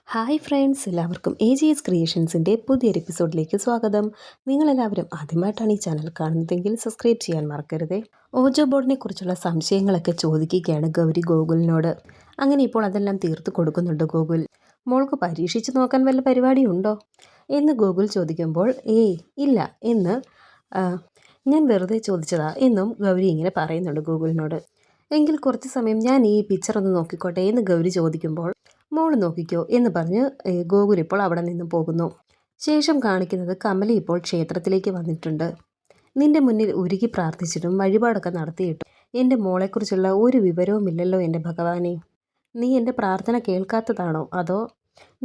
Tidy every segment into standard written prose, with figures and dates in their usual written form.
Hi friends, എല്ലാവർക്കും AGS ക്രിയേഷൻസിൻ്റെ പുതിയൊരു എപ്പിസോഡിലേക്ക് സ്വാഗതം. നിങ്ങളെല്ലാവരും ആദ്യമായിട്ടാണ് ഈ ചാനൽ കാണുന്നതെങ്കിൽ സബ്സ്ക്രൈബ് ചെയ്യാൻ മറക്കരുത്. ഓജോ ബോർഡിനെ കുറിച്ചുള്ള സംശയങ്ങളൊക്കെ ചോദിക്കുകയാണ് ഗൗരി ഗോകുലിനോട്. അങ്ങനെ ഇപ്പോൾ അതെല്ലാം തീർത്തു കൊടുക്കുന്നുണ്ട് ഗോകുൽ. മോൾക്ക് പരീക്ഷിച്ച് നോക്കാൻ വല്ല പരിപാടിയുണ്ടോ എന്ന് ഗോകുൽ ചോദിക്കുമ്പോൾ ഇല്ല എന്ന് ഞാൻ വെറുതെ ചോദിച്ചതാ എന്നും ഗൗരി ഇങ്ങനെ പറയുന്നുണ്ട് ഗോകുലിനോട്. എങ്കിൽ കുറച്ച് സമയം ഞാൻ ഈ പിക്ചർ ഒന്ന് നോക്കിക്കോട്ടെ എന്ന് ഗൗരി ചോദിക്കുമ്പോൾ മോള് നോക്കിക്കോ എന്ന് പറഞ്ഞ് ഗോകുൽ ഇപ്പോൾ അവിടെ നിന്ന് പോകുന്നു. ശേഷം കാണിക്കുന്നത് കമല ഇപ്പോൾ ക്ഷേത്രത്തിലേക്ക് വന്നിട്ടുണ്ട്. നിന്റെ മുന്നിൽ ഉരുകി പ്രാർത്ഥിച്ചിട്ടും വഴിപാടൊക്കെ നടത്തിയിട്ടും എൻ്റെ മോളെക്കുറിച്ചുള്ള ഒരു വിവരവുമില്ലല്ലോ എൻ്റെ ഭഗവാനെ. നീ എൻ്റെ പ്രാർത്ഥന കേൾക്കാത്തതാണോ അതോ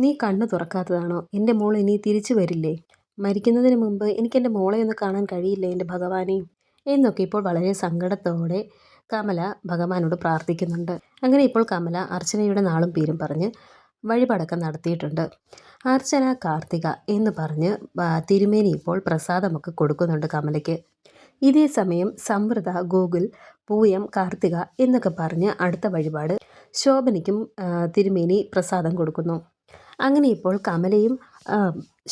നീ കണ്ണു തുറക്കാത്തതാണോ? എൻ്റെ മോൾ ഇനി തിരിച്ചു വരില്ലേ? മരിക്കുന്നതിന് മുമ്പ് എനിക്കെൻ്റെ മോളെ ഒന്ന് കാണാൻ കഴിയില്ലേ എൻ്റെ ഭഗവാനെ എന്നൊക്കെ ഇപ്പോൾ വളരെ സങ്കടത്തോടെ കമല ഭഗവാനോട് പ്രാർത്ഥിക്കുന്നുണ്ട്. അങ്ങനെ ഇപ്പോൾ കമല അർച്ചനയുടെ നാളും പേരും പറഞ്ഞ് വഴിപാടൊക്കെ നടത്തിയിട്ടുണ്ട്. അർച്ചന കാർത്തിക എന്ന് പറഞ്ഞ് തിരുമേനി ഇപ്പോൾ പ്രസാദമൊക്കെ കൊടുക്കുന്നുണ്ട് കമലയ്ക്ക്. ഇതേ സമയം സമൃദ്ധ, ഗോകുൽ, പൂയം, കാർത്തിക എന്നൊക്കെ പറഞ്ഞ് അടുത്ത വഴിപാട് ശോഭനയ്ക്കും തിരുമേനി പ്രസാദം കൊടുക്കുന്നു. അങ്ങനെ ഇപ്പോൾ കമലയും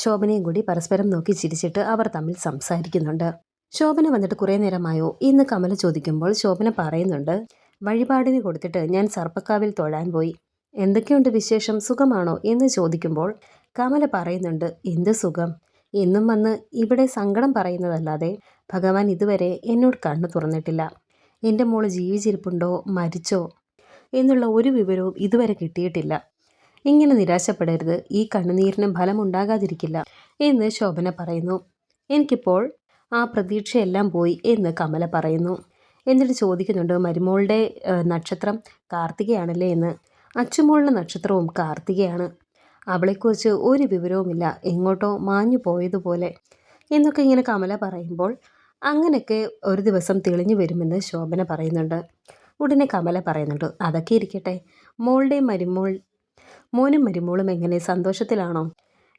ശോഭനയും കൂടി പരസ്പരം നോക്കി ചിരിച്ചിട്ട് അവർ തമ്മിൽ സംസാരിക്കുന്നുണ്ട്. ശോഭന വന്നിട്ട് കുറേ നേരമായോ എന്ന് കമല ചോദിക്കുമ്പോൾ ശോഭന പറയുന്നുണ്ട്, വഴിപാടിന് കൊടുത്തിട്ട് ഞാൻ സർപ്പക്കാവിൽ തൊഴാൻ പോയി. എന്തൊക്കെയുണ്ട് വിശേഷം, സുഖമാണോ എന്ന് ചോദിക്കുമ്പോൾ കമല പറയുന്നുണ്ട്, എന്ത് സുഖം, എന്നും വന്ന് ഇവിടെ സങ്കടം പറയുന്നതല്ലാതെ ഭഗവാൻ ഇതുവരെ എന്നോട് കണ്ണു തുറന്നിട്ടില്ല. എൻ്റെ മോള് ജീവിച്ചിരിപ്പുണ്ടോ മരിച്ചോ എന്നുള്ള ഒരു വിവരവും ഇതുവരെ കിട്ടിയിട്ടില്ല. ഇങ്ങനെ നിരാശപ്പെടരുത്, ഈ കണ്ണുനീരിന് ഫലമുണ്ടാകാതിരിക്കില്ല എന്ന് ശോഭന പറയുന്നു. എനിക്കിപ്പോൾ ആ പ്രതീക്ഷയെല്ലാം പോയി എന്ന് കമല പറയുന്നു. എന്നിട്ട് ചോദിക്കുന്നുണ്ട്, മരുമോളുടെ നക്ഷത്രം കാർത്തികയാണല്ലേ എന്ന്. അച്ചുമോളുടെ നക്ഷത്രവും കാർത്തികയാണ്. അവളെക്കുറിച്ച് ഒരു വിവരവുമില്ല, എങ്ങോട്ടോ മാഞ്ഞു പോയതുപോലെ എന്നൊക്കെ ഇങ്ങനെ കമല പറയുമ്പോൾ അങ്ങനെയൊക്കെ ഒരു ദിവസം തെളിഞ്ഞു വരുമെന്ന് ശോഭന പറയുന്നുണ്ട്. ഉടനെ കമല പറയുന്നുണ്ട്, അതൊക്കെ ഇരിക്കട്ടെ, മോളുടെ മോനും മരുമോളും എങ്ങനെ, സന്തോഷത്തിലാണോ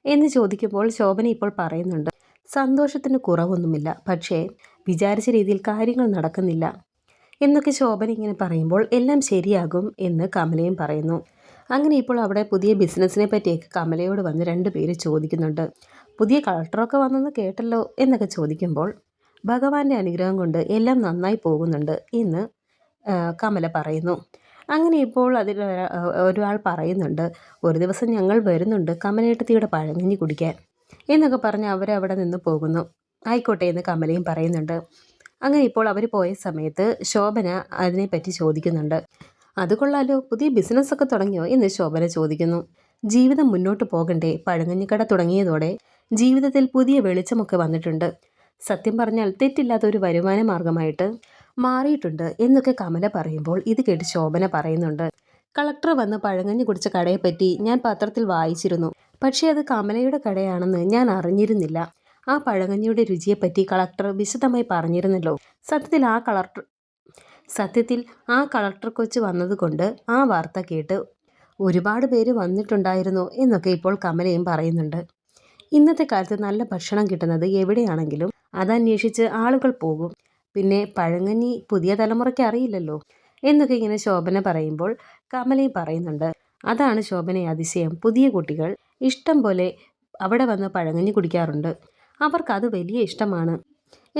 എന്ന് ചോദിക്കുമ്പോൾ ശോഭന ഇപ്പോൾ പറയുന്നുണ്ട്, സന്തോഷത്തിന് കുറവൊന്നുമില്ല, പക്ഷേ വിചാരിച്ച രീതിയിൽ കാര്യങ്ങൾ നടക്കുന്നില്ല എന്നൊക്കെ ശോഭന ഇങ്ങനെ പറയുമ്പോൾ എല്ലാം ശരിയാകും എന്ന് കമലയും പറയുന്നു. അങ്ങനെ ഇപ്പോൾ അവിടെ പുതിയ ബിസിനസ്സിനെ പറ്റിയൊക്കെ കമലയോട് വന്ന് രണ്ടുപേര് ചോദിക്കുന്നുണ്ട്. പുതിയ കളക്ടറൊക്കെ വന്നെന്ന് കേട്ടല്ലോ എന്നൊക്കെ ചോദിക്കുമ്പോൾ ഭഗവാന്റെ അനുഗ്രഹം കൊണ്ട് എല്ലാം നന്നായി പോകുന്നുണ്ട് എന്ന് കമല പറയുന്നു. അങ്ങനെ ഇപ്പോൾ അതിൽ ഒരാൾ പറയുന്നുണ്ട്, ഒരു ദിവസം ഞങ്ങൾ വരുന്നുണ്ട് കമലേട്ടത്തിയുടെ പഴങ്കഞ്ഞി കുടിക്കാൻ എന്നൊക്കെ പറഞ്ഞ് അവരവിടെ നിന്ന് പോകുന്നു. ആയിക്കോട്ടെ എന്ന് കമലയും പറയുന്നുണ്ട്. അങ്ങനെ ഇപ്പോൾ അവർ പോയ സമയത്ത് ശോഭന അതിനെപ്പറ്റി ചോദിക്കുന്നുണ്ട്. അത് കൊള്ളാലോ, പുതിയ ബിസിനസ്സൊക്കെ തുടങ്ങിയോ എന്ന് ശോഭന ചോദിക്കുന്നു. ജീവിതം മുന്നോട്ട് പോകണ്ടേ, പഴങ്കഞ്ഞിക്കട തുടങ്ങിയതോടെ ജീവിതത്തിൽ പുതിയ വെളിച്ചമൊക്കെ വന്നിട്ടുണ്ട്. സത്യം പറഞ്ഞാൽ തെറ്റില്ലാത്തൊരു വരുമാന മാർഗമായിട്ട് മാറിയിട്ടുണ്ട് എന്നൊക്കെ കമല പറയുമ്പോൾ ഇത് കേട്ട് ശോഭന പറയുന്നുണ്ട്, കളക്ടർ വന്ന് പഴങ്കഞ്ഞി കുടിച്ച കടയെപ്പറ്റി ഞാൻ പത്രത്തിൽ വായിച്ചിരുന്നു. പക്ഷേ അത് കമലയുടെ കടയാണെന്ന് ഞാൻ അറിഞ്ഞിരുന്നില്ല. ആ പഴങ്കഞ്ഞിയുടെ രുചിയെപ്പറ്റി കളക്ടർ വിശദമായി പറഞ്ഞിരുന്നല്ലോ. സത്യത്തിൽ ആ കളക്ടർ കൊച്ച് വന്നതുകൊണ്ട് ആ വാർത്ത കേട്ട് ഒരുപാട് പേര് വന്നിട്ടുണ്ടായിരുന്നു എന്നൊക്കെ ഇപ്പോൾ കമലയും പറയുന്നുണ്ട്. ഇന്നത്തെ കാലത്ത് നല്ല ഭക്ഷണം കിട്ടുന്നത് എവിടെയാണെങ്കിലും അതന്വേഷിച്ച് ആളുകൾ പോകും. പിന്നെ പഴങ്കഞ്ഞി പുതിയ തലമുറയ്ക്ക് അറിയില്ലല്ലോ എന്നൊക്കെ ഇങ്ങനെ ശോഭന പറയുമ്പോൾ കമലയും പറയുന്നുണ്ട്, അതാണ് ശോഭനയെ അതിശയം, പുതിയ കുട്ടികൾ ഇഷ്ടം പോലെ അവിടെ വന്ന് പഴങ്കഞ്ഞി കുടിക്കാറുണ്ട്, അവർക്കത് വലിയ ഇഷ്ടമാണ്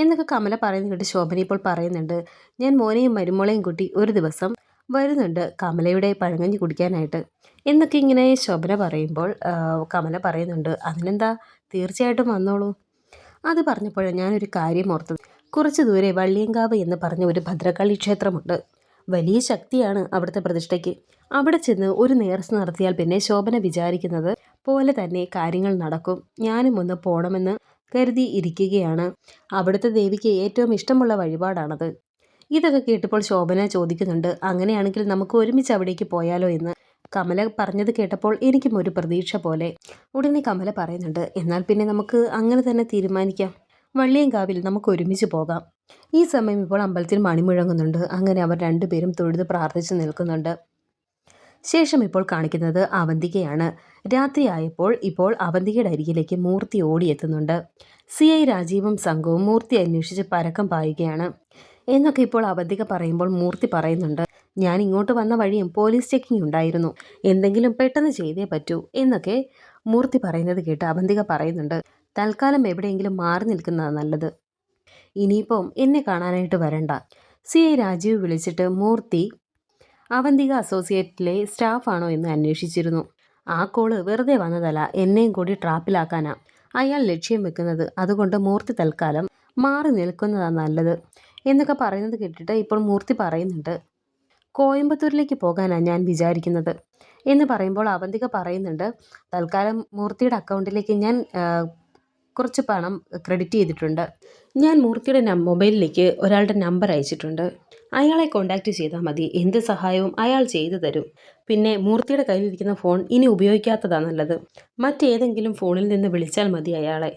എന്നൊക്കെ കമല പറയുന്ന കേട്ട് ശോഭന ഇപ്പോൾ പറയുന്നുണ്ട്, ഞാൻ മോനെയും മരുമോളെയും കൂട്ടി ഒരു ദിവസം വരുന്നുണ്ട് കമലയുടെ പഴങ്കഞ്ഞി കുടിക്കാനായിട്ട് എന്നൊക്കെ ഇങ്ങനെ ശോഭന പറയുമ്പോൾ കമല പറയുന്നുണ്ട്, അതിനെന്താ, തീർച്ചയായിട്ടും വന്നോളൂ. അത് പറഞ്ഞപ്പോഴാണ് ഞാനൊരു കാര്യം ഓർത്തത്. കുറച്ച് ദൂരെ വള്ളിയങ്കാവ് എന്ന് പറഞ്ഞ ഒരു ഭദ്രകാളി ക്ഷേത്രമുണ്ട്. വലിയ ശക്തിയാണ് അവിടുത്തെ പ്രതിഷ്ഠയ്ക്ക്. അവിടെ ചെന്ന് ഒരു നേർച്ച നടത്തിയാൽ പിന്നെ ശോഭന വിചാരിക്കുന്നത് പോലെ തന്നെ കാര്യങ്ങൾ നടക്കും. ഞാനും ഒന്ന് പോണമെന്ന് കരുതി ഇരിക്കുകയാണ്. അവിടുത്തെ ദേവിക്ക് ഏറ്റവും ഇഷ്ടമുള്ള വഴിപാടാണത്. ഇതൊക്കെ കേട്ടപ്പോൾ ശോഭന ചോദിക്കുന്നുണ്ട്, അങ്ങനെയാണെങ്കിൽ നമുക്ക് ഒരുമിച്ച് അവിടേക്ക് പോയാലോ എന്ന്. കമല പറഞ്ഞത് കേട്ടപ്പോൾ എനിക്കും ഒരു പ്രതീക്ഷ പോലെ. ഉടനെ കമല പറയുന്നുണ്ട്, എന്നാൽ പിന്നെ നമുക്ക് അങ്ങനെ തന്നെ തീരുമാനിക്കാം, വള്ളിയങ്കാവിൽ നമുക്ക് ഒരുമിച്ച് പോകാം. ഈ സമയം ഇപ്പോൾ അമ്പലത്തിൽ മണി മുഴങ്ങുന്നുണ്ട്. അങ്ങനെ അവർ രണ്ടുപേരും തൊഴുത് പ്രാർത്ഥിച്ച് നിൽക്കുന്നുണ്ട്. ശേഷം ഇപ്പോൾ കാണിക്കുന്നത് അവന്തികയാണ്. രാത്രിയായപ്പോൾ ഇപ്പോൾ അവന്തികയുടെ അരികിലേക്ക് മൂർത്തി ഓടിയെത്തുന്നുണ്ട്. CI രാജീവും സംഘവും മൂർത്തി അന്വേഷിച്ച് പരക്കം പായുകയാണ്. എന്നൊക്കെ ഇപ്പോൾ അവന്തിക പറയുമ്പോൾ മൂർത്തി പറയുന്നുണ്ട്, ഞാൻ ഇങ്ങോട്ട് വന്ന വഴിയും പോലീസ് ചെക്കിംഗ് ഉണ്ടായിരുന്നു, എന്തെങ്കിലും പെട്ടെന്ന് ചെയ്തേ പറ്റൂ എന്നൊക്കെ മൂർത്തി പറയുന്നത് കേട്ട് അവന്തിക പറയുന്നുണ്ട്, തൽക്കാലം എവിടെയെങ്കിലും മാറി നിൽക്കുന്നതാണ് നല്ലത്, ഇനിയിപ്പം എന്നെ കാണാനായിട്ട് വരണ്ട. CI രാജീവ് വിളിച്ചിട്ട് മൂർത്തി അവന്തിക അസോസിയേറ്റിലെ സ്റ്റാഫാണോ എന്ന് അന്വേഷിച്ചിരുന്നു. ആ കോള് വെറുതെ വന്നതല്ല, എന്നെയും കൂടി ട്രാപ്പിലാക്കാനാ അയാൾ ലക്ഷ്യം വെക്കുന്നത്, അതുകൊണ്ട് മൂർത്തി തൽക്കാലം മാറി നിൽക്കുന്നതാണ് നല്ലത് എന്നൊക്കെ പറയുന്നത് കേട്ടിട്ട് ഇപ്പോൾ മൂർത്തി പറയുന്നുണ്ട്, കോയമ്പത്തൂരിലേക്ക് പോകാനാണ് ഞാൻ വിചാരിക്കുന്നത് എന്ന് പറയുമ്പോൾ അവന്തിക പറയുന്നുണ്ട്, തൽക്കാലം മൂർത്തിയുടെ അക്കൗണ്ടിലേക്ക് ഞാൻ കുറച്ച് പണം ക്രെഡിറ്റ് ചെയ്തിട്ടുണ്ട്, ഞാൻ മൂർത്തിയുടെ മൊബൈലിലേക്ക് ഒരാളുടെ നമ്പർ അയച്ചിട്ടുണ്ട്, അയാളെ കോൺടാക്റ്റ് ചെയ്താൽ മതി, എന്ത് സഹായവും അയാൾ ചെയ്തു തരും. പിന്നെ മൂർത്തിയുടെ കയ്യിലിരിക്കുന്ന ഫോൺ ഇനി ഉപയോഗിക്കാത്തതാണ് നല്ലത്, മറ്റേതെങ്കിലും ഫോണിൽ നിന്ന് വിളിച്ചാൽ മതി അയാളെ.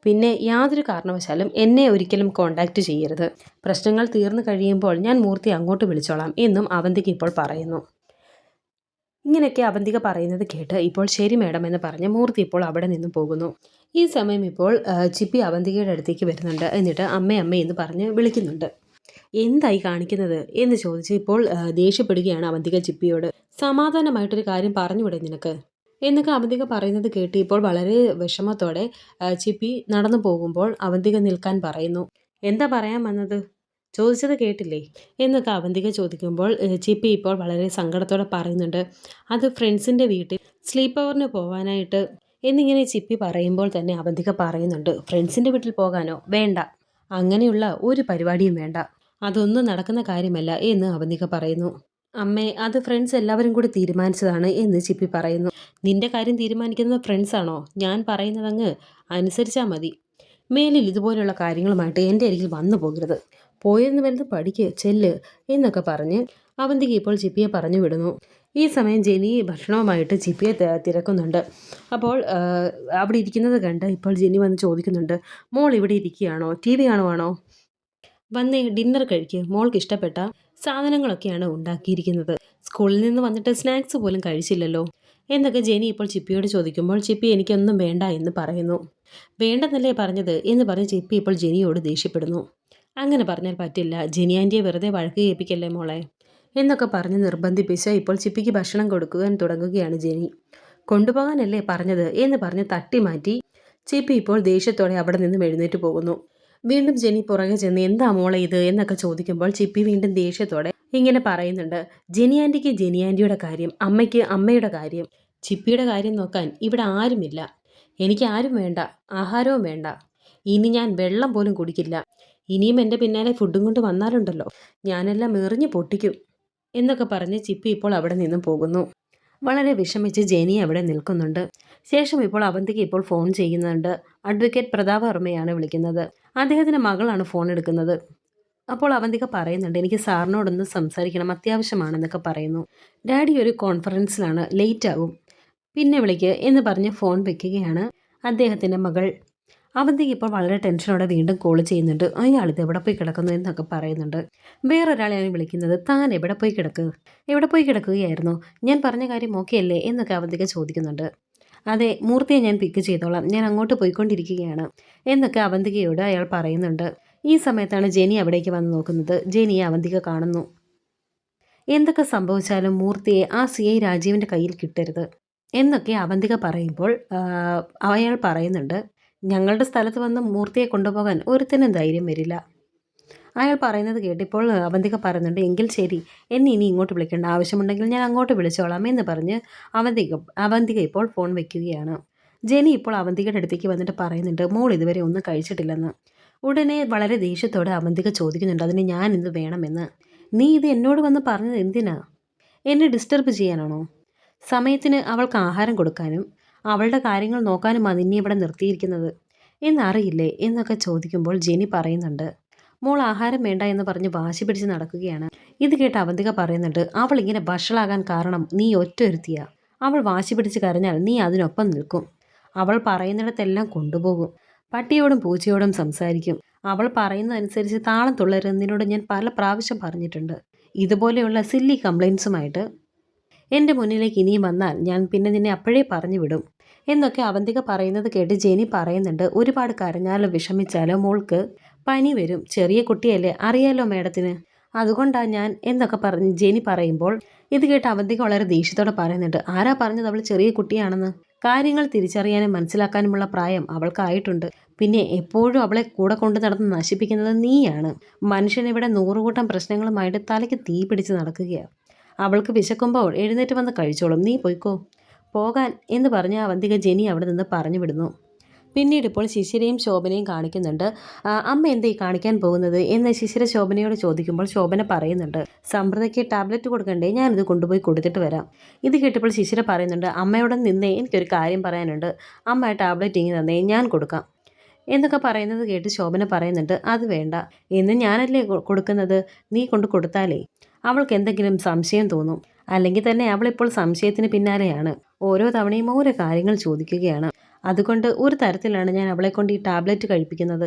പിന്നെ യാതൊരു കാരണവശാലും എന്നെ ഒരിക്കലും കോൺടാക്റ്റ് ചെയ്യരുത്, പ്രശ്നങ്ങൾ തീർന്നു കഴിയുമ്പോൾ ഞാൻ മൂർത്തി അങ്ങോട്ട് വിളിച്ചോളാം എന്നും അവന്തിക ഇപ്പോൾ പറയുന്നു. ഇങ്ങനെയൊക്കെ അവന്തിക പറയുന്നത് കേട്ട് ഇപ്പോൾ ശരി മാഡം എന്ന് പറഞ്ഞ് മൂർത്തി ഇപ്പോൾ അവിടെ നിന്ന് പോകുന്നു. ഈ സമയം ഇപ്പോൾ ചിപ്പി അവന്തികയുടെ അടുത്തേക്ക് വരുന്നുണ്ട്. എന്നിട്ട് അമ്മേ അമ്മേ എന്ന് പറഞ്ഞ് വിളിക്കുന്നുണ്ട്. എന്തായി കാണിക്കുന്നത് എന്ന് ചോദിച്ച് ഇപ്പോൾ ദേഷ്യപ്പെടുകയാണ് അവന്തിക ചിപ്പിയോട്. സമാധാനമായിട്ടൊരു കാര്യം പറഞ്ഞുവിടെ നിനക്ക് എന്നൊക്കെ അവന്തിക പറയുന്നത് കേട്ട് ഇപ്പോൾ വളരെ വിഷമത്തോടെ ചിപ്പി നടന്നു പോകുമ്പോൾ അവന്തിക നിൽക്കാൻ പറയുന്നു. എന്താ പറയാൻ വന്നത്, ചോദിച്ചത് കേട്ടില്ലേ എന്നൊക്കെ അവന്തിക ചോദിക്കുമ്പോൾ ചിപ്പി ഇപ്പോൾ വളരെ സങ്കടത്തോടെ പറയുന്നുണ്ട്, അത് ഫ്രണ്ട്സിൻ്റെ വീട്ടിൽ സ്ലീപ്പ് ഓവറിന് പോകാനായിട്ട് എന്നിങ്ങനെ ചിപ്പി പറയുമ്പോൾ തന്നെ അവന്തിക പറയുന്നുണ്ട്, ഫ്രണ്ട്സിൻ്റെ വീട്ടിൽ പോകാനോ, വേണ്ട, അങ്ങനെയുള്ള ഒരു പരിപാടിയും വേണ്ട, അതൊന്നും നടക്കുന്ന കാര്യമല്ല എന്ന് അവന്തിക പറയുന്നു. അമ്മേ, അത് ഫ്രണ്ട്സ് എല്ലാവരും കൂടി തീരുമാനിച്ചതാണ് എന്ന് ചിപ്പി പറയുന്നു. നിന്റെ കാര്യം തീരുമാനിക്കുന്നത് ഫ്രണ്ട്സാണോ, ഞാൻ പറയുന്നതങ്ങ് അനുസരിച്ചാൽ മതി, മേലിൽ ഇതുപോലെയുള്ള കാര്യങ്ങളുമായിട്ട് എൻ്റെ അരികിൽ വന്നു പോകരുത്, പോയെന്ന് വലുത് പഠിക്ക്, ചെല്ല് എന്നൊക്കെ പറഞ്ഞ് അവന്തിക ഇപ്പോൾ ചിപ്പിയെ പറഞ്ഞു വിടുന്നു. ഈ സമയം ജെനി ഭക്ഷണവുമായിട്ട് ചിപ്പിയെ തിരക്കുന്നുണ്ട്. അപ്പോൾ അവിടെ ഇരിക്കുന്നത് കണ്ട് ഇപ്പോൾ ജെനി വന്ന് ചോദിക്കുന്നുണ്ട്, മോൾ ഇവിടെ ഇരിക്കുകയാണോ, TV കാണുവാണോ, വന്നേ ഡിന്നർ കഴിക്ക്, മോൾക്ക് ഇഷ്ടപ്പെട്ട സാധനങ്ങളൊക്കെയാണ് ഉണ്ടാക്കിയിരിക്കുന്നത്, സ്കൂളിൽ നിന്ന് വന്നിട്ട് സ്നാക്സ് പോലും കഴിച്ചില്ലല്ലോ എന്നൊക്കെ ജെനി ഇപ്പോൾ ചിപ്പിയോട് ചോദിക്കുമ്പോൾ ചിപ്പി എനിക്കൊന്നും വേണ്ട എന്ന് പറയുന്നു. വേണ്ടെന്നല്ലേ പറഞ്ഞത് എന്ന് പറഞ്ഞ് ചിപ്പി ഇപ്പോൾ ജെനിയോട് ദേഷ്യപ്പെടുന്നു. അങ്ങനെ പറഞ്ഞാൽ പറ്റില്ല, ജെനി ആൻറ്റിയെ വെറുതെ വഴക്ക് കേൾപ്പിക്കല്ലേ മോളെ എന്നൊക്കെ പറഞ്ഞ് നിർബന്ധിപ്പിച്ച് ഇപ്പോൾ ചിപ്പിക്ക് ഭക്ഷണം കൊടുക്കുവാൻ തുടങ്ങുകയാണ് ജെനി. കൊണ്ടുപോകാനല്ലേ പറഞ്ഞത് എന്ന് പറഞ്ഞ് തട്ടി മാറ്റി ചിപ്പി ഇപ്പോൾ ദേഷ്യത്തോടെ അവിടെ നിന്നും എഴുന്നേറ്റ് പോകുന്നു. വീണ്ടും ജെനി പുറകെ ചെന്ന് എന്താ മോളെ ഇത് എന്നൊക്കെ ചോദിക്കുമ്പോൾ ചിപ്പി വീണ്ടും ദേഷ്യത്തോടെ ഇങ്ങനെ പറയുന്നുണ്ട്, ജെനി ആൻറ്റിക്ക് ജെനി ആൻറ്റിയുടെ കാര്യം, അമ്മയ്ക്ക് അമ്മയുടെ കാര്യം, ചിപ്പിയുടെ കാര്യം നോക്കാൻ ഇവിടെ ആരുമില്ല, എനിക്ക് ആരും വേണ്ട, ആഹാരവും വേണ്ട, ഇനി ഞാൻ വെള്ളം പോലും കുടിക്കില്ല, ഇനിയും എൻ്റെ പിന്നാലെ ഫുഡും കൊണ്ട് വന്നാലുണ്ടല്ലോ ഞാനെല്ലാം എറിഞ്ഞു പൊട്ടിക്കും എന്നൊക്കെ പറഞ്ഞ് ചിപ്പി ഇപ്പോൾ അവിടെ നിന്നും പോകുന്നു. വളരെ വിഷമിച്ച് ജെനി അവിടെ നിൽക്കുന്നുണ്ട്. ശേഷം ഇപ്പോൾ അവന്തിക ഇപ്പോൾ ഫോൺ ചെയ്യുന്നുണ്ട്. അഡ്വക്കേറ്റ് പ്രതാപ വർമ്മയാണ് വിളിക്കുന്നത്. അദ്ദേഹത്തിൻ്റെ മകളാണ് ഫോൺ എടുക്കുന്നത്. അപ്പോൾ അവന്തിക പറയുന്നുണ്ട്, എനിക്ക് സാറിനോടൊന്ന് സംസാരിക്കണം, അത്യാവശ്യമാണെന്നൊക്കെ പറയുന്നു. ഡാഡി ഒരു കോൺഫറൻസിലാണ്, ലേറ്റ് ആകും, പിന്നെ വിളിക്ക് എന്ന് പറഞ്ഞ് ഫോൺ വെക്കുകയാണ് അദ്ദേഹത്തിൻ്റെ മകൾ. അവന്തിക ഇപ്പോൾ വളരെ ടെൻഷനോടെ വീണ്ടും കോൾ ചെയ്യുന്നുണ്ട്. അയാളിത് എവിടെ പോയി കിടക്കുന്നു എന്നൊക്കെ പറയുന്നുണ്ട്. വേറൊരാളെയാണ് വിളിക്കുന്നത്. താൻ എവിടെ പോയി കിടക്കുകയായിരുന്നു, ഞാൻ പറഞ്ഞ കാര്യം ഓക്കെ അല്ലേ എന്നൊക്കെ അവന്തിക ചോദിക്കുന്നുണ്ട്. അതെ, മൂർത്തിയെ ഞാൻ പിക്ക് ചെയ്തോളാം, ഞാൻ അങ്ങോട്ട് പോയിക്കൊണ്ടിരിക്കുകയാണ് എന്നൊക്കെ അവന്തികയോട് അയാൾ പറയുന്നുണ്ട്. ഈ സമയത്താണ് ജെനി അവിടേക്ക് വന്ന് നോക്കുന്നത്. ജെനിയെ അവന്തിക കാണുന്നു. എന്തൊക്കെ സംഭവിച്ചാലും മൂർത്തിയെ ആ CI രാജീവിൻ്റെ കയ്യിൽ കിട്ടരുത് എന്നൊക്കെ അവന്തിക പറയുമ്പോൾ അയാൾ പറയുന്നുണ്ട്, ഞങ്ങളുടെ സ്ഥലത്ത് വന്ന് മൂർത്തിയെ കൊണ്ടുപോകാൻ ഒരുത്തനും ധൈര്യം വരില്ല. അയാൾ പറയുന്നത് കേട്ടിപ്പോൾ അവന്തിക പറയുന്നുണ്ട്, എങ്കിൽ ശരി, എന്നെ ഇനി ഇങ്ങോട്ട് വിളിക്കേണ്ട, ആവശ്യമുണ്ടെങ്കിൽ ഞാൻ അങ്ങോട്ട് വിളിച്ചോളാം എന്ന് പറഞ്ഞ് അവന്തിക ഇപ്പോൾ ഫോൺ വെക്കുകയാണ്. ജെനി ഇപ്പോൾ അവന്തികയുടെ അടുത്തേക്ക് വന്നിട്ട് പറയുന്നുണ്ട്, മോൾ ഇതുവരെ ഒന്നും കഴിച്ചിട്ടില്ലെന്ന്. ഉടനെ വളരെ ദേഷ്യത്തോടെ അവന്തിക ചോദിക്കുന്നുണ്ട്, അതിന് ഞാൻ എന്ത് വേണമെന്ന്, നീ ഇത് എന്നോട് വന്ന് പറഞ്ഞത് എന്തിനാ, എന്നെ ഡിസ്റ്റർബ് ചെയ്യാനാണോ, സമയത്തിന് അവൾക്ക് ആഹാരം കൊടുക്കാനും അവളുടെ കാര്യങ്ങൾ നോക്കാനുമാണ് നിന്നെ ഇവിടെ നിർത്തിയിരിക്കുന്നത് എന്നറിയില്ലേ എന്നൊക്കെ ചോദിക്കുമ്പോൾ ജെനി പറയുന്നുണ്ട്, മോൾ ആഹാരം വേണ്ട എന്ന് പറഞ്ഞ് വാശി പിടിച്ച് നടക്കുകയാണ്. ഇത് കേട്ട് അവന്തിക പറയുന്നുണ്ട്, അവൾ ഇങ്ങനെ വഷളാകാൻ കാരണം നീ ഒറ്റൊരുത്തിയാ, അവൾ വാശി പിടിച്ച് കരഞ്ഞാൽ നീ അതിനൊപ്പം നിൽക്കും, അവൾ പറയുന്നിടത്തെല്ലാം കൊണ്ടുപോകും, പട്ടിയോടും പൂച്ചയോടും സംസാരിക്കും, അവൾ പറയുന്നതനുസരിച്ച് താളം തുള്ളരുന്നതിനോട് ഞാൻ പല പ്രാവശ്യം പറഞ്ഞിട്ടുണ്ട്, ഇതുപോലെയുള്ള സില്ലി കംപ്ലയിൻസുമായിട്ട് എൻ്റെ മുന്നിലേക്ക് ഇനിയും വന്നാൽ ഞാൻ പിന്നെ നിന്നെ അപ്പോഴേ പറഞ്ഞു വിടും എന്നൊക്കെ അവന്തിക പറയുന്നത് കേട്ട് ജെനി പറയുന്നുണ്ട്, ഒരുപാട് കരഞ്ഞാലോ വിഷമിച്ചാലോ മോൾക്ക് പനി വരും, ചെറിയ കുട്ടിയല്ലേ, അറിയാലോ മേഡത്തിന്, അതുകൊണ്ടാണ് ഞാൻ എന്നൊക്കെ പറഞ്ഞ് ജെനി പറയുമ്പോൾ ഇത് കേട്ട് അവന്തിക വളരെ ദേഷ്യത്തോടെ പറയുന്നുണ്ട്, ആരാ പറഞ്ഞത് അവൾ ചെറിയ കുട്ടിയാണെന്ന്? കാര്യങ്ങൾ തിരിച്ചറിയാനും മനസ്സിലാക്കാനുമുള്ള പ്രായം അവൾക്കായിട്ടുണ്ട്. പിന്നെ എപ്പോഴും അവളെ കൂടെ കൊണ്ട് നടന്ന് നശിപ്പിക്കുന്നത് നീയാണ്. മനുഷ്യനിവിടെ നൂറുകൂട്ടം പ്രശ്നങ്ങളുമായിട്ട് തലയ്ക്ക് തീ പിടിച്ച് നടക്കുകയാണ്. അവൾക്ക് വിശക്കുമ്പോൾ എഴുന്നേറ്റ് വന്ന് കഴിച്ചോളും, നീ പോയിക്കോ. പോകാൻ എന്ന് പറഞ്ഞ് അവന്തിക ജെനി അവിടെ നിന്ന് പറഞ്ഞു വിടുന്നു. പിന്നീട് ഇപ്പോൾ ശിശിരയും ശോഭനയും കാണിക്കുന്നുണ്ട്. അമ്മ എന്താ ഈ കാണിക്കാൻ പോകുന്നത് എന്ന് ശിശിര ശോഭനയോട് ചോദിക്കുമ്പോൾ ശോഭന പറയുന്നുണ്ട്, സമൃദ്ധയ്ക്ക് ടാബ്ലറ്റ് കൊടുക്കണ്ടേ, ഞാനിത് കൊണ്ടുപോയി കൊടുത്തിട്ട് വരാം. ഇത് കേട്ടപ്പോൾ ശിശിര പറയുന്നുണ്ട്, അമ്മയോട് നിന്നേ, എനിക്കൊരു കാര്യം പറയാനുണ്ട്. അമ്മ ടാബ്ലറ്റ് ഇങ്ങനെ തന്നേ, ഞാൻ കൊടുക്കാം എന്നൊക്കെ പറയുന്നത് കേട്ട് ശോഭന പറയുന്നുണ്ട്, അത് വേണ്ട, എന്ന് ഞാനല്ലേ കൊടുക്കുന്നത്, നീ കൊണ്ട് കൊടുത്താലേ അവൾക്ക് എന്തെങ്കിലും സംശയം തോന്നും. അല്ലെങ്കിൽ തന്നെ അവളിപ്പോൾ സംശയത്തിന് പിന്നാലെയാണ്. ഓരോ തവണയും ഓരോ കാര്യങ്ങൾ ചോദിക്കുകയാണ്. അതുകൊണ്ട് ഒരു തരത്തിലാണ് ഞാൻ അവളെ കൊണ്ട് ഈ ടാബ്ലറ്റ് കഴിപ്പിക്കുന്നത്.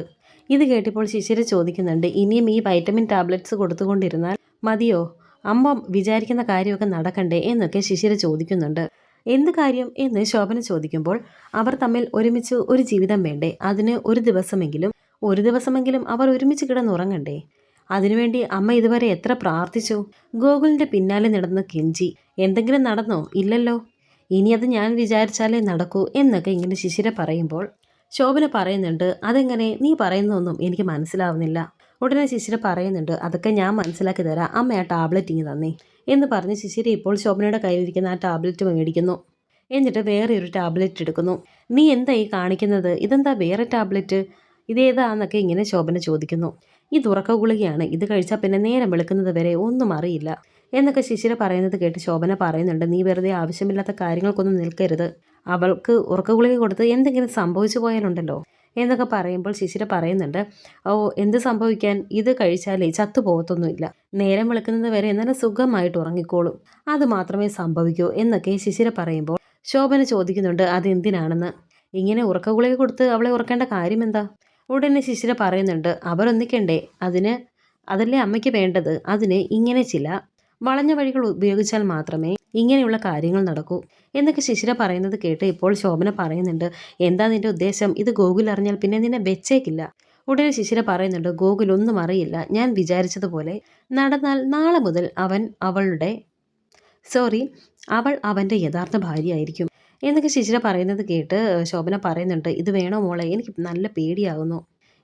ഇത് കേട്ടിപ്പോൾ ശിശിര ചോദിക്കുന്നുണ്ട്, ഇനിയും ഈ വൈറ്റമിൻ ടാബ്ലറ്റ്സ് കൊടുത്തുകൊണ്ടിരുന്നാൽ മതിയോ? അമ്മ വിചാരിക്കുന്ന കാര്യമൊക്കെ നടക്കണ്ടേ എന്നൊക്കെ ശിശിര ചോദിക്കുന്നുണ്ട്. എന്ത് കാര്യം എന്ന് ശോഭന ചോദിക്കുമ്പോൾ അവർ തമ്മിൽ ഒരുമിച്ച് ഒരു ജീവിതം വേണ്ടേ, അതിന് ഒരു ദിവസമെങ്കിലും അവർ ഒരുമിച്ച് കിടന്നുറങ്ങണ്ടേ? അതിനുവേണ്ടി അമ്മ ഇതുവരെ എത്ര പ്രാർത്ഥിച്ചു, ഗോകുലിൻ്റെ പിന്നാലെ നടന്ന് കെഞ്ചി. എന്തെങ്കിലും നടന്നോ? ഇല്ലല്ലോ. ഇനി അത് ഞാൻ വിചാരിച്ചാലേ നടക്കൂ എന്നൊക്കെ ഇങ്ങനെ ശിശിര പറയുമ്പോൾ ശോഭന പറയുന്നുണ്ട്, അതെങ്ങനെ, നീ പറയുന്നതൊന്നും എനിക്ക് മനസ്സിലാവുന്നില്ല. ഉടനെ ശിശിര പറയുന്നുണ്ട്, അതൊക്കെ ഞാൻ മനസ്സിലാക്കി തരാം, അമ്മ ആ ടാബ്ലറ്റ് ഇങ്ങ് തന്നേ എന്ന് പറഞ്ഞ് ശിശിര ഇപ്പോൾ ശോഭനയുടെ കയ്യിലിരിക്കുന്ന ആ ടാബ്ലറ്റ് മേടിക്കുന്നു. എന്നിട്ട് വേറെ ഒരു ടാബ്ലറ്റ് എടുക്കുന്നു. നീ എന്താ ഈ കാണിക്കുന്നത്, ഇതെന്താ വേറെ ടാബ്ലറ്റ്, ഇതേതാന്നൊക്കെ ഇങ്ങനെ ശോഭന ചോദിക്കുന്നു. ഇത് ഉറക്ക ഗുളികയാണ്, ഇത് കഴിച്ചാൽ പിന്നെ നേരം വെളുക്കുന്നത് വരെ ഒന്നും അറിയില്ല എന്നൊക്കെ ശിശിര പറയുന്നത് കേട്ട് ശോഭന പറയുന്നുണ്ട്, നീ വെറുതെ ആവശ്യമില്ലാത്ത കാര്യങ്ങൾക്കൊന്നും നിൽക്കരുത്. അവൾക്ക് ഉറക്ക ഗുളിക കൊടുത്ത് എന്തെങ്കിലും സംഭവിച്ചു പോയാലുണ്ടല്ലോ എന്നൊക്കെ പറയുമ്പോൾ ശിശിര പറയുന്നുണ്ട്, ഓ എന്ത് സംഭവിക്കാൻ, ഇത് കഴിച്ചാലേ ചത്തുപോകത്തൊന്നുമില്ല, നേരം വെളുക്കുന്നത് വരെ നല്ല സുഖമായിട്ട് ഉറങ്ങിക്കോളും, അത് മാത്രമേ സംഭവിക്കൂ എന്നൊക്കെ ശിശിര പറയുമ്പോൾ ശോഭന ചോദിക്കുന്നുണ്ട്, അതെന്തിനാണെന്ന്. ഇങ്ങനെ ഉറക്ക ഗുളിക കൊടുത്ത് അവളെ ഉറക്കേണ്ട കാര്യം എന്താ? ഉടനെ ശിശിര പറയുന്നുണ്ട്, അവരൊന്നിക്കണ്ടേ, അതല്ലേ അമ്മയ്ക്ക് വേണ്ടത്, അതിന് ഇങ്ങനെ ചില വളഞ്ഞ വഴികൾ ഉപയോഗിച്ചാൽ മാത്രമേ ഇങ്ങനെയുള്ള കാര്യങ്ങൾ നടക്കൂ എന്നൊക്കെ ശിശിര പറയുന്നത് കേട്ട് ഇപ്പോൾ ശോഭന പറയുന്നുണ്ട്, എന്താ നിന്റെ ഉദ്ദേശം, ഇത് ഗോകുൽ അറിഞ്ഞാൽ പിന്നെ നിന്നെ വെച്ചേക്കില്ല. ഉടനെ ശിശിര പറയുന്നുണ്ട്, ഗോകുൽ ഒന്നും അറിയില്ല, ഞാൻ വിചാരിച്ചതുപോലെ നടന്നാൽ നാളെ മുതൽ അവൾ അവൻ്റെ യഥാർത്ഥ ഭാര്യയായിരിക്കും എന്നൊക്കെ ശിശിര പറയുന്നത് കേട്ട് ശോഭന പറയുന്നുണ്ട്, ഇത് വേണോ മോളെ, എനിക്ക് നല്ല പേടിയാകുന്നു.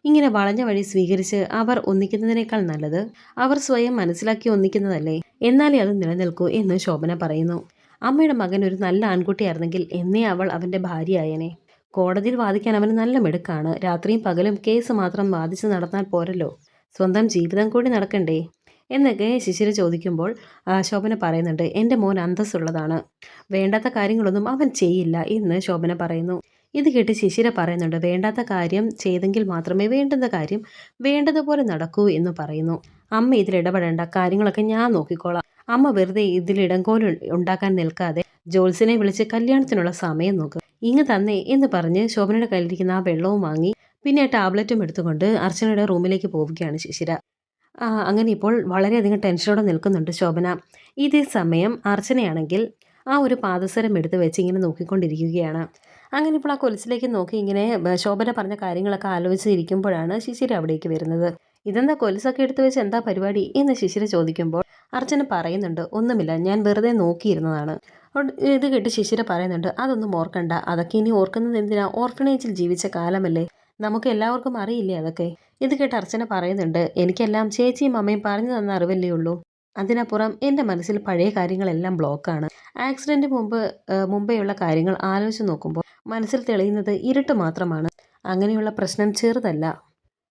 ഇങ്ങനെ വളഞ്ഞ വഴി സ്വീകരിച്ച് അവർ ഒന്നിക്കുന്നതിനേക്കാൾ നല്ലത് അവർ സ്വയം മനസ്സിലാക്കി ഒന്നിക്കുന്നതല്ലേ, എന്നാലേ അത് നിലനിൽക്കൂ എന്ന് ശോഭന പറയുന്നു. അമ്മയുടെ മകൻ ഒരു നല്ല ആൺകുട്ടിയായിരുന്നെങ്കിൽ എന്നേ അവൾ അവൻ്റെ ഭാര്യയായനെ. കോടതിയിൽ വാദിക്കാൻ അവന് നല്ല മിടുക്കാണ്, രാത്രിയും പകലും കേസ് മാത്രം വാദിച്ച് നടന്നാൽ പോരല്ലോ, സ്വന്തം ജീവിതം കൂടി നടക്കണ്ടേ എന്നൊക്കെ ശിശിര ചോദിക്കുമ്പോൾ ശോഭന പറയുന്നുണ്ട്, എൻ്റെ മോൻ അന്തസ്സുള്ളതാണ്, വേണ്ടാത്ത കാര്യങ്ങളൊന്നും അവൻ ചെയ്യില്ല എന്ന് ശോഭന പറയുന്നു. ഇത് കേട്ട് ശിശിര പറയുന്നുണ്ട്, വേണ്ടാത്ത കാര്യം ചെയ്തെങ്കിൽ മാത്രമേ വേണ്ടുന്ന കാര്യം വേണ്ടതുപോലെ നടക്കൂ എന്ന് പറയുന്നു. അമ്മ ഇതിലിടപെടേണ്ട, കാര്യങ്ങളൊക്കെ ഞാൻ നോക്കിക്കോളാം. അമ്മ വെറുതെ ഇതിലിടങ്കോൽ ഉണ്ടാക്കാൻ നിൽക്കാതെ ജോത്സ്യനെ വിളിച്ച് കല്യാണത്തിനുള്ള സമയം നോക്ക്, ഇങ്ങ് തന്നേ എന്ന് പറഞ്ഞ് ശോഭനയുടെ കയ്യിലിരിക്കുന്ന ആ വെള്ളവും വാങ്ങി പിന്നെ ടാബ്ലറ്റും എടുത്തുകൊണ്ട് അർച്ചനയുടെ റൂമിലേക്ക് പോവുകയാണ് ശിശിര. അങ്ങനെ ഇപ്പോൾ വളരെയധികം ടെൻഷനോടെ നിൽക്കുന്നുണ്ട് ശോഭന. ഇതേ സമയം അർച്ചനയാണെങ്കിൽ ആ ഒരു പാദസരം എടുത്ത് വെച്ച് ഇങ്ങനെ നോക്കിക്കൊണ്ടിരിക്കുകയാണ്. അങ്ങനെ ഇപ്പോൾ ആ കൊലുസിലേക്ക് നോക്കി ഇങ്ങനെ ശോഭന പറഞ്ഞ കാര്യങ്ങളൊക്കെ ആലോചിച്ചിരിക്കുമ്പോഴാണ് ശിശിര അവിടേക്ക് വരുന്നത്. ഇതെന്താ കൊലുസൊക്കെ എടുത്ത് വെച്ച് എന്താ പരിപാടി എന്ന് ശിശിര ചോദിക്കുമ്പോൾ അർച്ചന പറയുന്നുണ്ട്, ഒന്നുമില്ല, ഞാൻ വെറുതെ നോക്കിയിരുന്നതാണ്. ഇത് കേട്ട് ശിശിര പറയുന്നുണ്ട്, അതൊന്നും ഓർക്കണ്ട, അതൊക്കെ ഇനി ഓർക്കുന്നത് എന്തിനാ, ഓർഫനേജിൽ ജീവിച്ച കാലമല്ലേ, നമുക്ക് എല്ലാവർക്കും അറിയില്ലേ അതൊക്കെ. ഇത് കേട്ട് അർച്ചന പറയുന്നുണ്ട്, എനിക്കെല്ലാം ചേച്ചിയും അമ്മയും പറഞ്ഞു തന്ന അറിവല്ലേ ഉള്ളൂ, അതിനപ്പുറം എൻ്റെ മനസ്സിൽ പഴയ കാര്യങ്ങളെല്ലാം ബ്ലോക്കാണ്. ആക്സിഡൻറ്റ് മുമ്പേയുള്ള കാര്യങ്ങൾ ആലോചിച്ച് നോക്കുമ്പോൾ മനസ്സിൽ തെളിയുന്നത് ഇരുട്ട് മാത്രമാണ്, അങ്ങനെയുള്ള പ്രശ്നം ചെറുതല്ല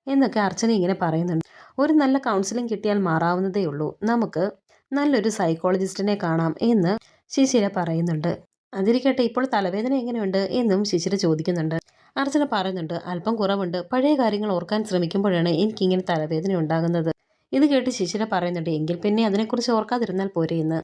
എന്നൊക്കെ അർച്ചന ഇങ്ങനെ പറയുന്നുണ്ട്. ഒരു നല്ല കൗൺസിലിംഗ് കിട്ടിയാൽ മാറാവുന്നതേ ഉള്ളൂ, നമുക്ക് നല്ലൊരു സൈക്കോളജിസ്റ്റിനെ കാണാം എന്ന് ശിശിര പറയുന്നുണ്ട്. അതിരിക്കട്ടെ, ഇപ്പോൾ തലവേദന എങ്ങനെയുണ്ട് എന്നും ശിശിര ചോദിക്കുന്നുണ്ട്. അർച്ചന പറയുന്നുണ്ട്, അല്പം കുറവുണ്ട്, പഴയ കാര്യങ്ങൾ ഓർക്കാൻ ശ്രമിക്കുമ്പോഴാണ് എനിക്കിങ്ങനെ തലവേദന ഉണ്ടാകുന്നത്. ഇത് കേട്ട് ശിശിര പറയുന്നുണ്ട്, എങ്കിൽ പിന്നെ അതിനെക്കുറിച്ച് ഓർക്കാതിരുന്നാൽ പോരെ എന്ന്,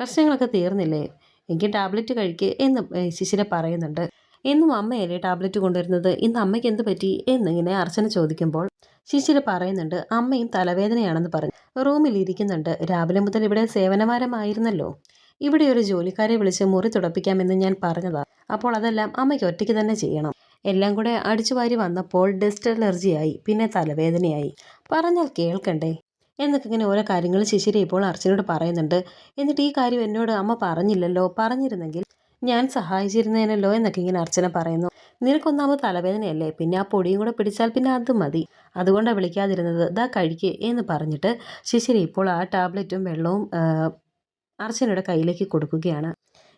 പ്രശ്നങ്ങളൊക്കെ തീർന്നില്ലേ, എങ്കിൽ ടാബ്ലറ്റ് കഴിക്ക് എന്ന് ശിശിര പറയുന്നുണ്ട്. എന്നും അമ്മയല്ലേ ടാബ്ലറ്റ് കൊണ്ടുവരുന്നത്, ഇന്ന് അമ്മയ്ക്ക് എന്ത് പറ്റി എന്നിങ്ങനെ അർച്ചന ചോദിക്കുമ്പോൾ ശിശിര പറയുന്നുണ്ട്, അമ്മയും തലവേദനയാണെന്ന് പറഞ്ഞ് റൂമിൽ ഇരിക്കുന്നുണ്ട്, രാവിലെ മുതൽ ഇവിടെ സേവനവാരമായിരുന്നല്ലോ, ഇവിടെ ഒരു ജോലിക്കാരെ വിളിച്ച് മുറി തുടപ്പിക്കാമെന്ന് ഞാൻ പറഞ്ഞതാ, അപ്പോൾ അതെല്ലാം അമ്മയ്ക്ക് ഒറ്റയ്ക്ക് തന്നെ ചെയ്യണം, എല്ലാം കൂടെ അടിച്ചു വാരി വന്നപ്പോൾ ഡസ്റ്റ് അലർജിയായി, പിന്നെ തലവേദനയായി. പറഞ്ഞാൽ കേൾക്കണ്ടേ എന്നൊക്കെ ഇങ്ങനെ ഓരോ കാര്യങ്ങൾ ശിശിര ഇപ്പോൾ അർച്ചനയോട് പറയുന്നുണ്ട്. എന്നിട്ട് ഈ കാര്യം എന്നോട് അമ്മ പറഞ്ഞില്ലല്ലോ, പറഞ്ഞിരുന്നെങ്കിൽ ഞാൻ സഹായിച്ചിരുന്നേനല്ലോ എന്നൊക്കെ ഇങ്ങനെ അർച്ചന പറയുന്നു. നിനക്കൊന്നാമത് തലവേദനയല്ലേ, പിന്നെ ആ പൊടിയും കൂടെ പിടിച്ചാൽ പിന്നെ അത് മതി, അതുകൊണ്ടാണ് വിളിക്കാതിരുന്നത്, ദാ കഴിക്കേ എന്ന് പറഞ്ഞിട്ട് ശിശിര ഇപ്പോൾ ആ ടാബ്ലറ്റും വെള്ളവും അർച്ചനയുടെ കയ്യിലേക്ക് കൊടുക്കുകയാണ്.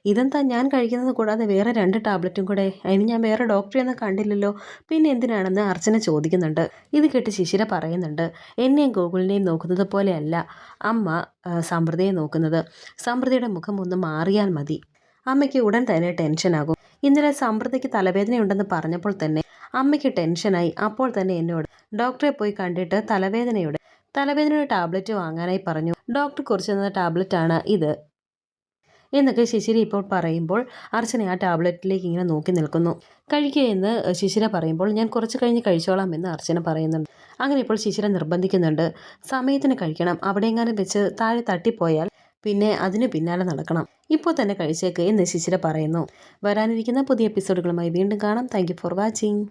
ഇതെന്താ ഞാൻ കഴിക്കുന്നത് കൂടാതെ വേറെ 2 ടാബ്ലറ്റും കൂടെ, അതിന് ഞാൻ വേറെ ഡോക്ടറെയൊന്നും കണ്ടില്ലല്ലോ, പിന്നെ എന്തിനാണെന്ന് അർച്ചന ചോദിക്കുന്നുണ്ട്. ഇത് കേട്ട് ശിശിര പറയുന്നുണ്ട്, എന്നെയും ഗോകുലിനെയും നോക്കുന്നത് പോലെയല്ല അമ്മ സമൃദ്ധയെ നോക്കുന്നത്. സമൃദ്ധയുടെ മുഖം ഒന്ന് മാറിയാൽ മതി, അമ്മയ്ക്ക് ഉടൻ തന്നെ ടെൻഷനാകും. ഇന്നലെ സമൃദ്ധയ്ക്ക് തലവേദനയുണ്ടെന്ന് പറഞ്ഞപ്പോൾ തന്നെ അമ്മയ്ക്ക് ടെൻഷനായി. അപ്പോൾ തന്നെ എന്നോട് ഡോക്ടറെ പോയി കണ്ടിട്ട് തലവേദനയുടെ ടാബ്ലറ്റ് വാങ്ങാനായി പറഞ്ഞു. ഡോക്ടർ കുറിച്ച് തന്ന ടാബ്ലറ്റാണ് ഇത് എന്നൊക്കെ ശിശിര ഇപ്പോൾ പറയുമ്പോൾ അർച്ചന ആ ടാബ്ലറ്റിലേക്ക് ഇങ്ങനെ നോക്കി നിൽക്കുന്നു. കഴിക്കുക എന്ന് ശിശിര പറയുമ്പോൾ ഞാൻ കുറച്ച് കഴിഞ്ഞ് കഴിച്ചോളാം എന്ന് അർച്ചന പറയുന്നുണ്ട്. അങ്ങനെ ഇപ്പോൾ ശിശിര നിർബന്ധിക്കുന്നുണ്ട്, സമയത്തിന് കഴിക്കണം, അവിടെയെങ്ങാനും വെച്ച് താഴെ തട്ടിപ്പോയാൽ പിന്നെ അതിന് പിന്നാലെ നടക്കണം, ഇപ്പോൾ തന്നെ കഴിച്ചേക്ക് എന്ന് ശിശിര പറയുന്നു. വരാനിരിക്കുന്ന പുതിയ എപ്പിസോഡുകളുമായി വീണ്ടും കാണാം. Thank you for watching.